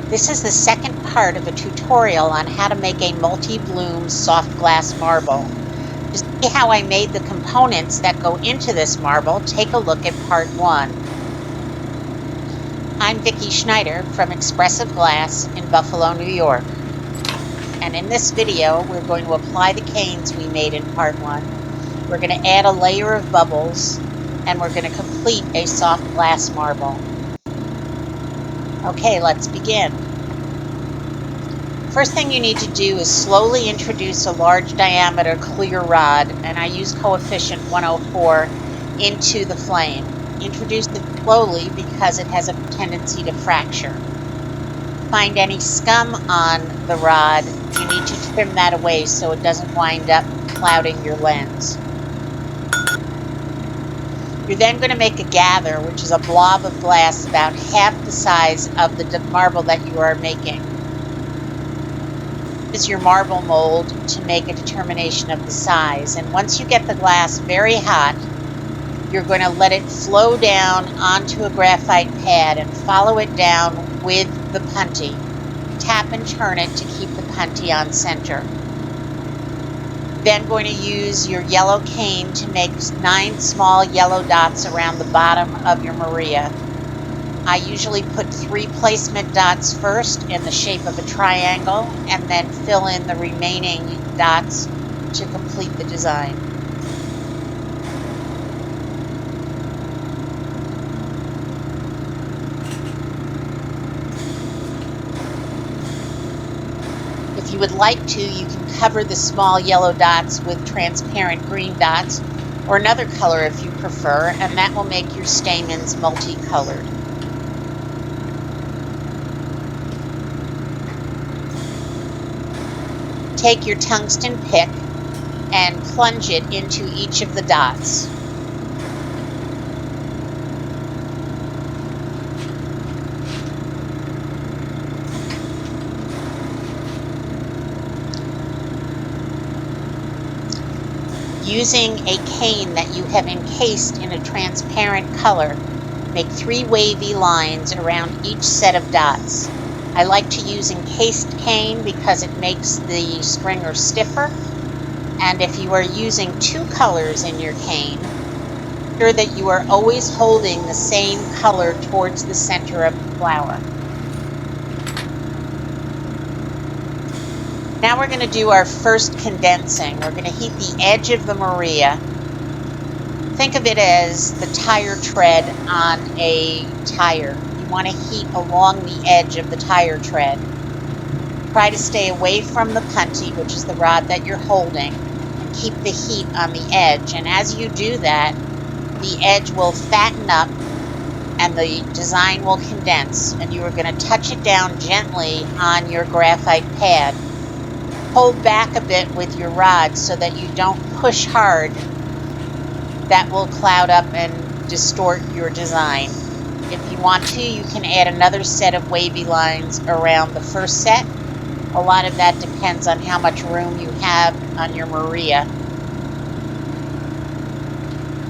This is the second part of a tutorial on how to make a multi-bloom soft glass marble. To see how I made the components that go into this marble, take a look at part 1. I'm Vicki Schneider from Expressive Glass in Buffalo, New York. And in this video, we're going to apply the canes we made in part 1. We're going to add a layer of bubbles, and we're going to complete a soft glass marble. Okay, let's begin. First thing you need to do is slowly introduce a large diameter clear rod, and I use coefficient 104, into the flame. Introduce it slowly because it has a tendency to fracture. Find any scum on the rod, you need to trim that away so it doesn't wind up clouding your lens. You're then going to make a gather, which is a blob of glass about half the size of the marble that you are making. Use your marble mold to make a determination of the size, and once you get the glass very hot, you're going to let it flow down onto a graphite pad and follow it down with the putty. Tap and turn it to keep the putty on center. Then going to use your yellow cane to make 9 small yellow dots around the bottom of your Maria. I usually put 3 placement dots first in the shape of a triangle and then fill in the remaining dots to complete the design. If you would like to, you can cover the small yellow dots with transparent green dots or another color if you prefer, and that will make your stamens multicolored. Take your tungsten pick and plunge it into each of the dots. Using a cane that you have encased in a transparent color, make 3 wavy lines around each set of dots. I like to use encased cane because it makes the stringer stiffer, and if you are using 2 colors in your cane, ensure that you are always holding the same color towards the center of the flower. Now we're going to do our first condensing. We're going to heat the edge of the Maria. Think of it as the tire tread on a tire. You want to heat along the edge of the tire tread. Try to stay away from the putty, which is the rod that you're holding, and keep the heat on the edge. And as you do that, the edge will fatten up and the design will condense. And you are going to touch it down gently on your graphite pad. Hold back a bit with your rod so that you don't push hard. That will cloud up and distort your design. If you want to, you can add another set of wavy lines around the first set. A lot of that depends on how much room you have on your Maria.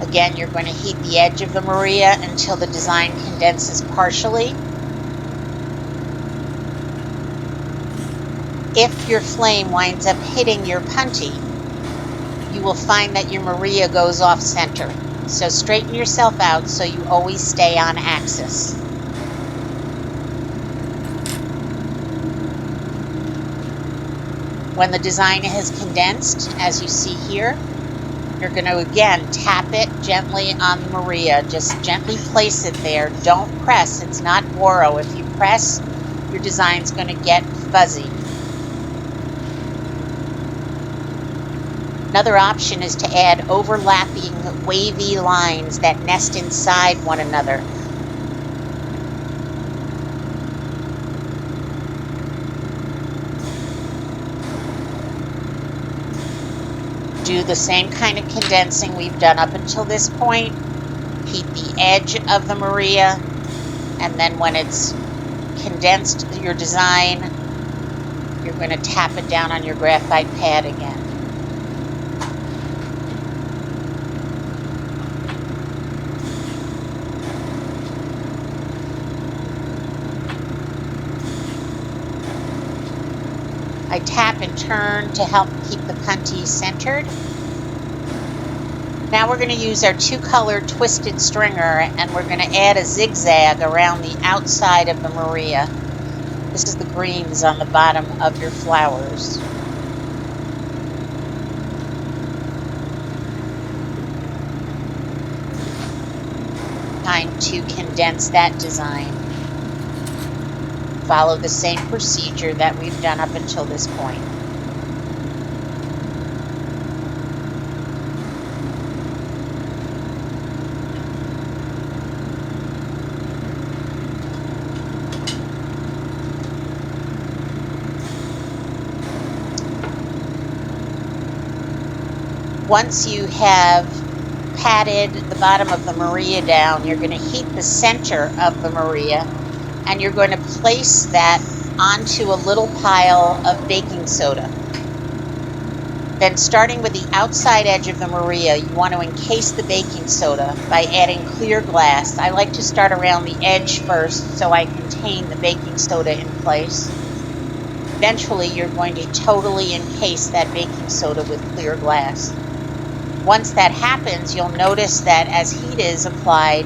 Again, you're going to heat the edge of the Maria until the design condenses partially. If your flame winds up hitting your putty, you will find that your Maria goes off center. So straighten yourself out so you always stay on axis. When the design has condensed, as you see here, you're going to again tap it gently on the Maria. Just gently place it there. Don't press. It's not Boro. If you press, your design's going to get fuzzy. Another option is to add overlapping wavy lines that nest inside one another. Do the same kind of condensing we've done up until this point. Heat the edge of the Maria, and then when it's condensed your design, you're going to tap it down on your graphite pad again. I tap and turn to help keep the putty centered. Now we're going to use our 2-color twisted stringer, and we're going to add a zigzag around the outside of the Maria. This is the greens on the bottom of your flowers. Time to condense that design. Follow the same procedure that we've done up until this point. Once you have patted the bottom of the Maria down, you're going to heat the center of the Maria, and you're going to place that onto a little pile of baking soda. Then, starting with the outside edge of the Maria, you want to encase the baking soda by adding clear glass. I like to start around the edge first so I contain the baking soda in place. Eventually, you're going to totally encase that baking soda with clear glass. Once that happens, you'll notice that as heat is applied,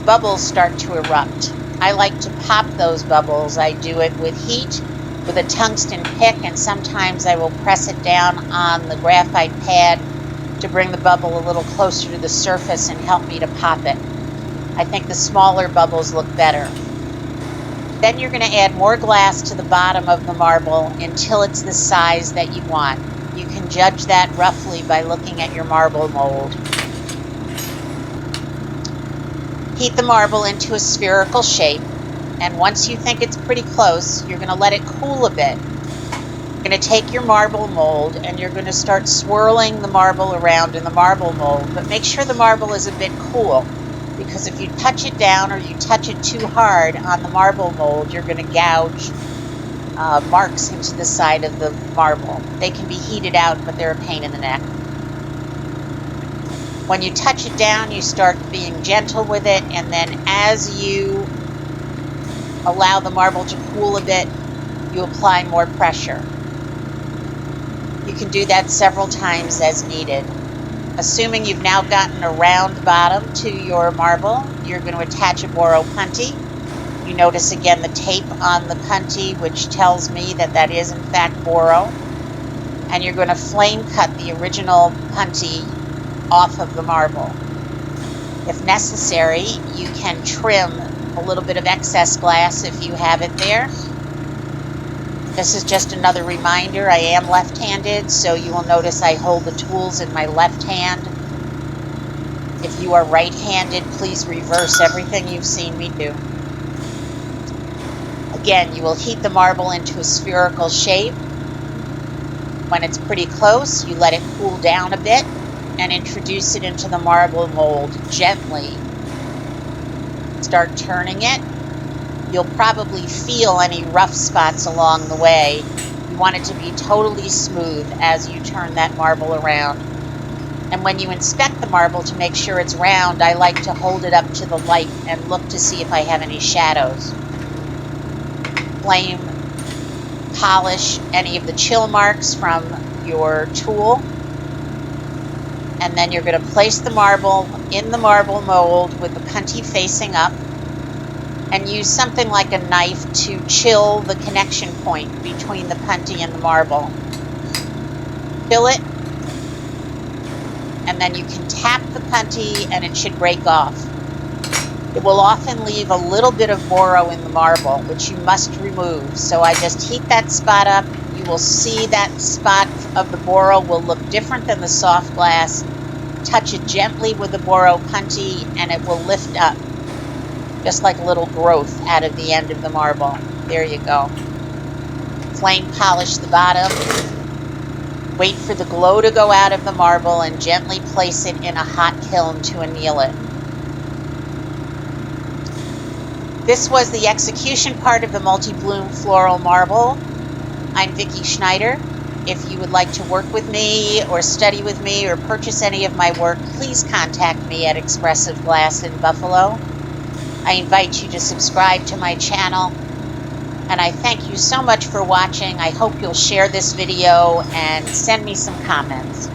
bubbles start to erupt. I like to pop those bubbles. I do it with heat, with a tungsten pick, and sometimes I will press it down on the graphite pad to bring the bubble a little closer to the surface and help me to pop it. I think the smaller bubbles look better. Then you're going to add more glass to the bottom of the marble until it's the size that you want. You can judge that roughly by looking at your marble mold. Heat the marble into a spherical shape, and once you think it's pretty close, you're going to let it cool a bit. You're going to take your marble mold and you're going to start swirling the marble around in the marble mold, but make sure the marble is a bit cool, because if you touch it down or you touch it too hard on the marble mold, you're going to gouge marks into the side of the marble. They can be heated out, but they're a pain in the neck. When you touch it down, you start being gentle with it, and then as you allow the marble to cool a bit, you apply more pressure. You can do that several times as needed. Assuming you've now gotten a round bottom to your marble, you're going to attach a boro putty. You notice again the tape on the putty, which tells me that that is in fact boro. And you're going to flame cut the original putty off of the marble. If necessary, you can trim a little bit of excess glass if you have it there. This is just another reminder, I am left-handed, so you will notice I hold the tools in my left hand. If you are right-handed, please reverse everything you've seen me do. Again, you will heat the marble into a spherical shape. When it's pretty close, you let it cool down a bit and introduce it into the marble mold gently. Start turning it. You'll probably feel any rough spots along the way. You want it to be totally smooth as you turn that marble around. And when you inspect the marble to make sure it's round, I like to hold it up to the light and look to see if I have any shadows. Flame polish any of the chill marks from your tool. And then you're going to place the marble in the marble mold with the putty facing up, and use something like a knife to chill the connection point between the putty and the marble. Fill it, and then you can tap the putty and it should break off. It will often leave a little bit of boro in the marble, which you must remove. So I just heat that spot up. You will see that spot of the boro will look different than the soft glass. Touch it gently with the boro putty and it will lift up, just like a little growth out of the end of the marble. There you go. Flame polish the bottom. Wait for the glow to go out of the marble and gently place it in a hot kiln to anneal it. This was the execution part of the multi-bloom floral marble. I'm Vicki Schneider. If you would like to work with me or study with me or purchase any of my work, please contact me at Expressive Glass in Buffalo. I invite you to subscribe to my channel And I thank you so much for watching. I hope you'll share this video and send me some comments.